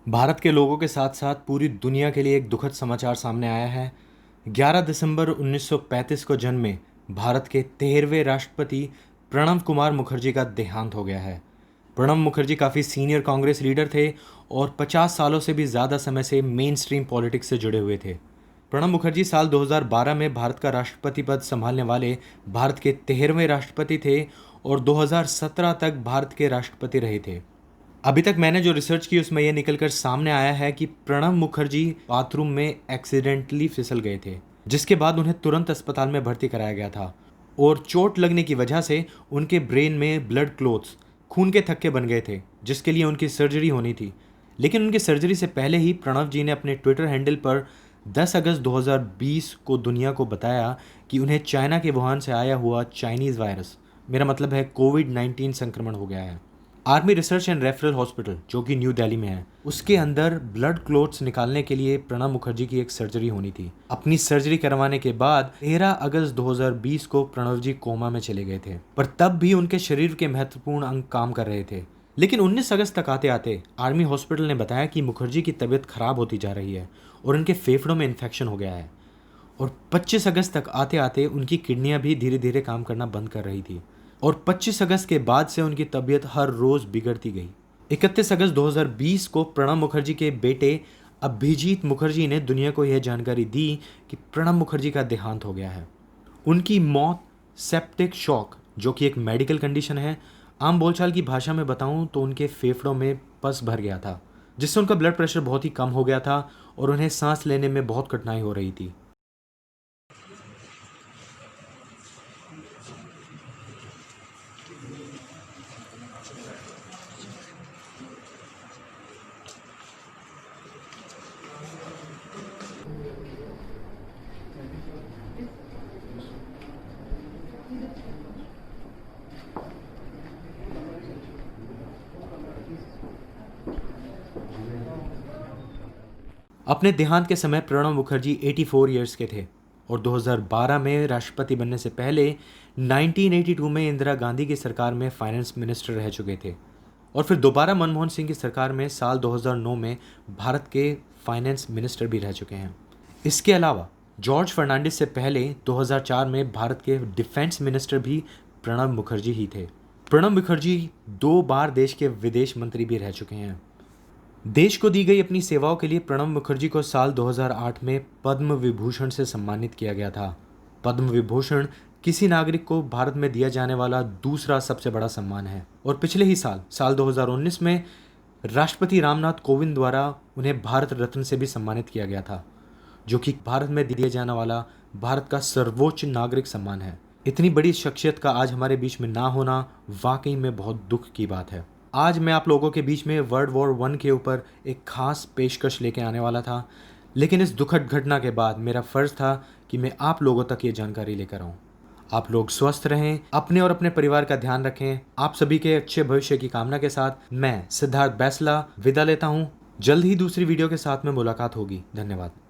भारत के लोगों के साथ साथ पूरी दुनिया के लिए एक दुखद समाचार सामने आया है। 11 दिसंबर 1935 को जन्मे भारत के 13वें राष्ट्रपति प्रणब कुमार मुखर्जी का देहांत हो गया है। प्रणब मुखर्जी काफ़ी सीनियर कांग्रेस लीडर थे और 50 सालों से भी ज़्यादा समय से मेन स्ट्रीम पॉलिटिक्स से जुड़े हुए थे। प्रणब मुखर्जी साल 2012 में भारत का राष्ट्रपति पद संभालने वाले भारत के 13वें राष्ट्रपति थे और 2017 तक भारत के राष्ट्रपति रहे थे। अभी तक मैंने जो रिसर्च की उसमें यह निकल कर सामने आया है कि प्रणब मुखर्जी बाथरूम में एक्सीडेंटली फिसल गए थे, जिसके बाद उन्हें तुरंत अस्पताल में भर्ती कराया गया था और चोट लगने की वजह से उनके ब्रेन में ब्लड क्लोट्स खून के थक्के बन गए थे, जिसके लिए उनकी सर्जरी होनी थी। लेकिन उनकी सर्जरी से पहले ही प्रणब जी ने अपने ट्विटर हैंडल पर 10 अगस्त 2020 को दुनिया को बताया कि उन्हें चाइना के वुहान से आया हुआ चाइनीज़ वायरस, मेरा मतलब है कोविड-19 संक्रमण हो गया है। Army research and referral hospital जो कि न्यू दिल्ली में है, उसके अंदर ब्लड क्लोट्स निकालने के लिए प्रणब मुखर्जी की एक सर्जरी होनी थी। अपनी सर्जरी करवाने के बाद 13 अगस्त 2020 को प्रणब जी कोमा में चले गए थे, पर तब भी उनके शरीर के महत्वपूर्ण अंग काम कर रहे थे। लेकिन 19 अगस्त तक आते आते आर्मी हॉस्पिटल ने बताया कि मुखर्जी की तबीयत खराब होती जा रही है और उनके फेफड़ों में इन्फेक्शन हो गया है। और 25 अगस्त तक आते आते उनकी किडनियां भी धीरे धीरे काम करना बंद कर रही थी और 25 अगस्त के बाद से उनकी तबीयत हर रोज़ बिगड़ती गई। 31 अगस्त 2020 को प्रणब मुखर्जी के बेटे अभिजीत मुखर्जी ने दुनिया को यह जानकारी दी कि प्रणब मुखर्जी का देहांत हो गया है। उनकी मौत सेप्टिक शॉक, जो कि एक मेडिकल कंडीशन है, आम बोलचाल की भाषा में बताऊं तो उनके फेफड़ों में पस भर गया था, जिससे उनका ब्लड प्रेशर बहुत ही कम हो गया था और उन्हें सांस लेने में बहुत कठिनाई हो रही थी। अपने देहांत के समय प्रणब मुखर्जी 84 ईयर्स के थे और 2012 में राष्ट्रपति बनने से पहले 1982 में इंदिरा गांधी की सरकार में फाइनेंस मिनिस्टर रह चुके थे और फिर दोबारा मनमोहन सिंह की सरकार में साल 2009 में भारत के फाइनेंस मिनिस्टर भी रह चुके हैं। इसके अलावा जॉर्ज फर्नांडिस से पहले 2004 में भारत के डिफेंस मिनिस्टर भी प्रणब मुखर्जी ही थे। प्रणब मुखर्जी 2 बार देश के विदेश मंत्री भी रह चुके हैं। देश को दी गई अपनी सेवाओं के लिए प्रणब मुखर्जी को साल 2008 में पद्म विभूषण से सम्मानित किया गया था। पद्म विभूषण किसी नागरिक को भारत में दिया जाने वाला दूसरा सबसे बड़ा सम्मान है और पिछले ही साल 2019 में राष्ट्रपति रामनाथ कोविंद द्वारा उन्हें भारत रत्न से भी सम्मानित किया गया था, जो कि भारत में दिया जाने वाला भारत का सर्वोच्च नागरिक सम्मान है। इतनी बड़ी शख्सियत का आज हमारे बीच में ना होना वाकई में बहुत दुख की बात है। आज मैं आप लोगों के बीच में वर्ल्ड वॉर 1 के ऊपर एक खास पेशकश लेके आने वाला था, लेकिन इस दुखद घटना के बाद मेरा फ़र्ज़ था कि मैं आप लोगों तक ये जानकारी लेकर आऊँ। आप लोग स्वस्थ रहें, अपने और अपने परिवार का ध्यान रखें। आप सभी के अच्छे भविष्य की कामना के साथ मैं सिद्धार्थ बैसला विदा लेता हूँ। जल्द ही दूसरी वीडियो के साथ में मुलाकात होगी। धन्यवाद।